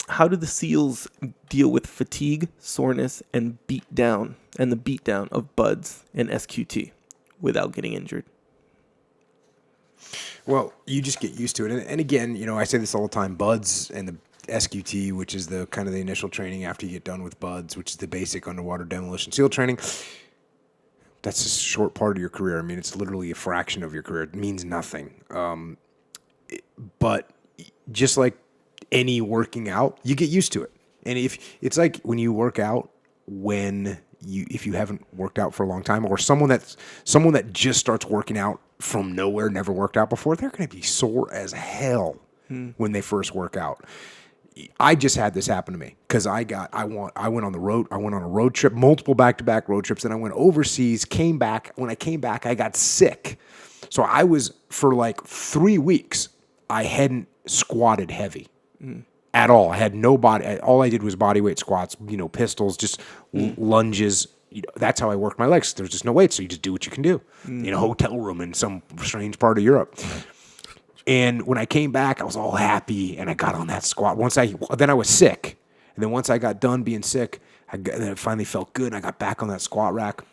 how do the SEALs deal with fatigue, soreness, and the beatdown of BUDS and SQT without getting injured? Well, you just get used to it. And again, I say this all the time, BUDS and the SQT, which is the kind of the initial training after you get done with BUDS, which is the basic underwater demolition SEAL training. That's a short part of your career. I mean, it's literally a fraction of your career. It means nothing. But just like any working out, you get used to it. And if it's like when you work out, if you haven't worked out for a long time, or someone that just starts working out from nowhere, never worked out before, they're going to be sore as hell when they first work out. I just had this happen to me because I went on the road. I went on a road trip, multiple back-to-back road trips, and I went overseas, came back. When I came back, I got sick. So I was, for like 3 weeks, I hadn't squatted heavy at all. I had no body. All I did was body weight squats, pistols, just lunges. That's how I worked my legs. There's just no weight, so you just do what you can do in a hotel room in some strange part of Europe. And when I came back, I was all happy, and I got on that squat. Then I was sick, and then once I got done being sick, then it finally felt good, and I got back on that squat rack.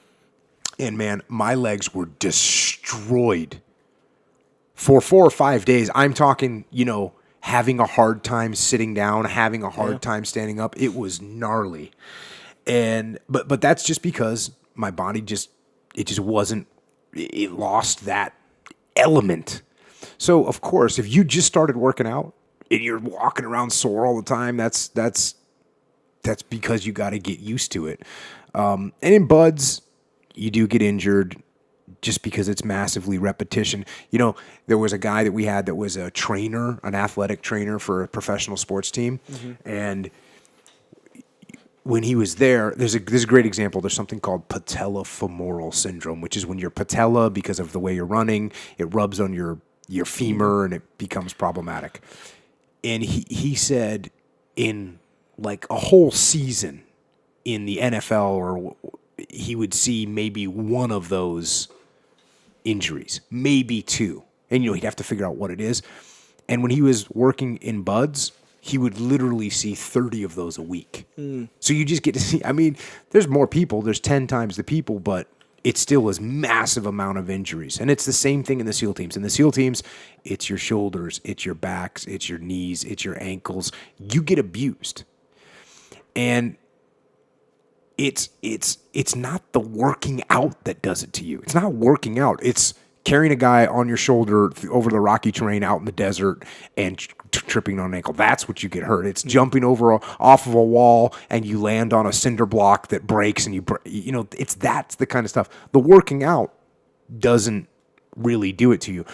And man, my legs were destroyed for 4 or 5 days. I'm talking, having a hard time sitting down, having a hard time standing up. It was gnarly. And but that's just because my body it lost that element. So of course, if you just started working out and you're walking around sore all the time, that's because you got to get used to it. And in BUDS, you do get injured just because it's massively repetition. There was a guy that we had that was a trainer, an athletic trainer for a professional sports team, and when he was there, there's a great example. There's something called Patella femoral syndrome, which is when your patella, because of the way you're running, it rubs on your femur and it becomes problematic. And he said in like a whole season in the NFL, or he would see maybe one of those injuries, maybe two. And he'd have to figure out what it is. And when he was working in BUDS, he would literally see 30 of those a week. So you just get to see, there's more people, there's 10 times the people, but it still is massive amount of injuries. And it's the same thing in the SEAL teams. In the SEAL teams, it's your shoulders, it's your backs, it's your knees, it's your ankles. You get abused. And it's not the working out that does it to you. It's not working out. It's carrying a guy on your shoulder over the rocky terrain out in the desert and tripping on an ankle. That's what you get hurt. It's jumping off of a wall and you land on a cinder block that breaks and that's the kind of stuff. The working out doesn't really do it to you.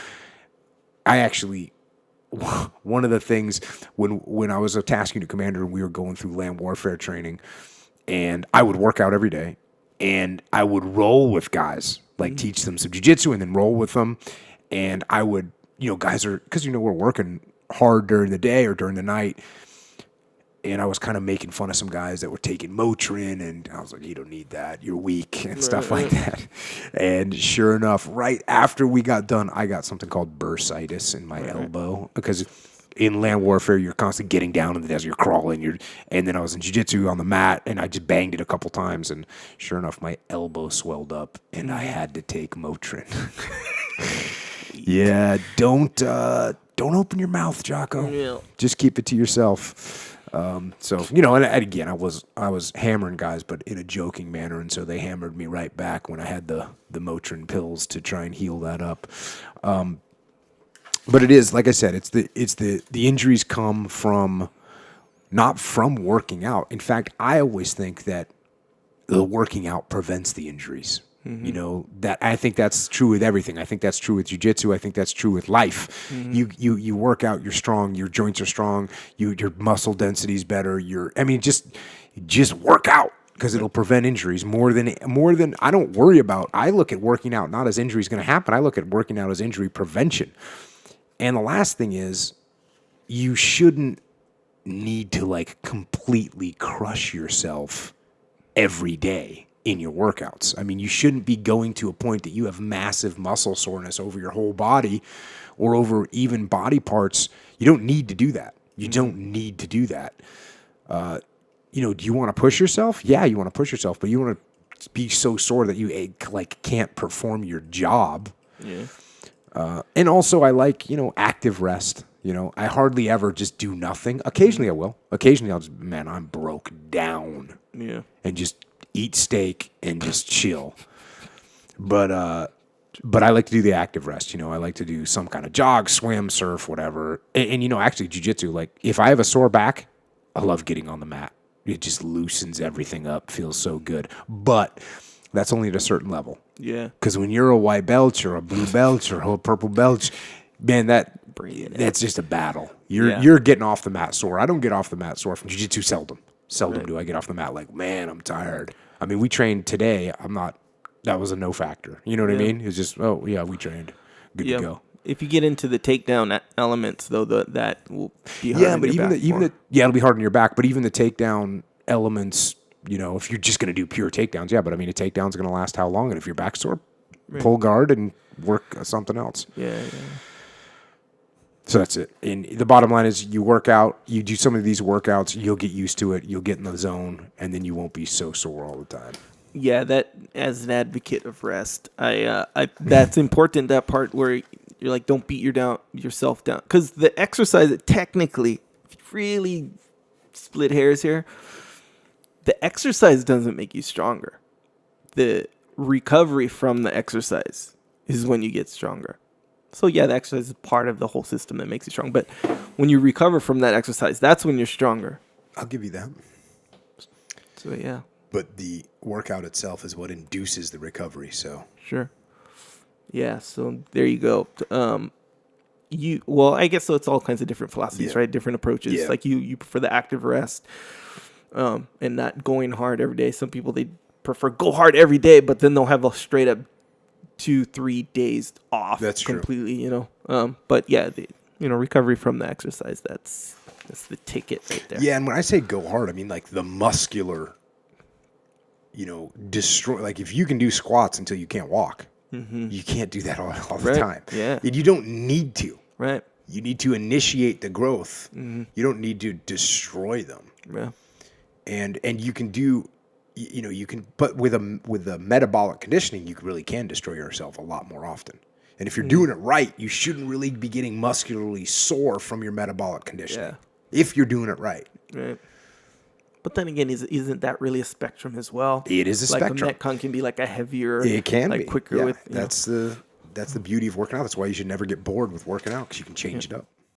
One of the things when I was a task unit commander and we were going through land warfare training, and I would work out every day and I would roll with guys, like teach them some jiu-jitsu and then roll with them. And I would, guys are, because we're working hard during the day or during the night. And I was kind of making fun of some guys that were taking Motrin, and I was like, you don't need that. You're weak and stuff like that. And sure enough, right after we got done, I got something called bursitis in my elbow, because in land warfare, you're constantly getting down in the desert, you're crawling, and then I was in jiu-jitsu on the mat, and I just banged it a couple times, and sure enough, my elbow swelled up, and I had to take Motrin. Yeah, don't open your mouth, Jocko. Yeah. Just keep it to yourself. And again, I was hammering guys, but in a joking manner, and so they hammered me right back when I had the Motrin pills to try and heal that up. But it is, like I said, it's the injuries come from not from working out. In fact, I always think that the working out prevents the injuries. That I think that's true with everything. I think that's true with jiu-jitsu. I think that's true with life. You work out, you're strong, your joints are strong, your muscle density is better. Just work out, because it'll prevent injuries more than I don't worry about. I look at working out not as injuries going to happen. I look at working out as injury prevention. And the last thing is, you shouldn't need to completely crush yourself every day in your workouts. You shouldn't be going to a point that you have massive muscle soreness over your whole body or over even body parts. You don't need to do that. You don't need to do that. Do you want to push yourself? Yeah, you want to push yourself, but you want to be so sore that you can't perform your job. Yeah. And also I like, active rest. I hardly ever just do nothing. Occasionally I will. Occasionally I'll just, I'm broke down. Yeah. And just eat steak and just chill. But I like to do the active rest. I like to do some kind of jog, swim, surf, whatever. And actually jiu-jitsu, like if I have a sore back, I love getting on the mat. It just loosens everything up, feels so good. But that's only at a certain level. Yeah. Because when you're a white belt or a blue belt or a purple belt, man, that's just a battle. You're getting off the mat sore. I don't get off the mat sore from jiu-jitsu seldom. Seldom do I get off the mat like, man, I'm tired. I mean, we trained today. That was a no factor. You know what I mean? It's just, we trained. Good to go. If you get into the takedown elements, though, that will be hard on your back. It'll be hard on your back. But even the takedown elements, if you're just going to do pure takedowns, but I mean, a takedown's going to last how long? And if your back's sore, pull guard and work something else. Yeah. So that's it. And the bottom line is you work out, you do some of these workouts, you'll get used to it, you'll get in the zone, and then you won't be so sore all the time. Yeah, that as an advocate of rest, I that's important, that part where you're like, don't beat yourself down. Because the exercise, technically, if you really split hairs here, the exercise doesn't make you stronger. The recovery from the exercise is when you get stronger. So yeah, the exercise is part of the whole system that makes you strong. But when you recover from that exercise, that's when you're stronger. I'll give you that. So yeah. But the workout itself is what induces the recovery, so. Sure. Yeah, so there you go. I guess so it's all kinds of different philosophies, right? Different approaches. Yeah. Like you prefer the active rest and not going hard every day. Some people, they prefer go hard every day, but then they'll have a straight up 2-3 days off. That's completely, true. But yeah, recovery from the exercise, that's the ticket right there. Yeah, and when I say go hard, I mean like the muscular, destroy. Like if you can do squats until you can't walk, you can't do that all the time. Yeah. And you don't need to. Right. You need to initiate the growth. You don't need to destroy them. Yeah. And you can do, you can, but with the metabolic conditioning, you really can destroy yourself a lot more often. And if you're doing it right, you shouldn't really be getting muscularly sore from your metabolic conditioning. Yeah. If you're doing it right. Right. But then again, isn't that really a spectrum as well? It is a spectrum. Like a Metcon can be like a heavier, it can be quicker with. That's the beauty of working out. That's why you should never get bored with working out, because you can change it up.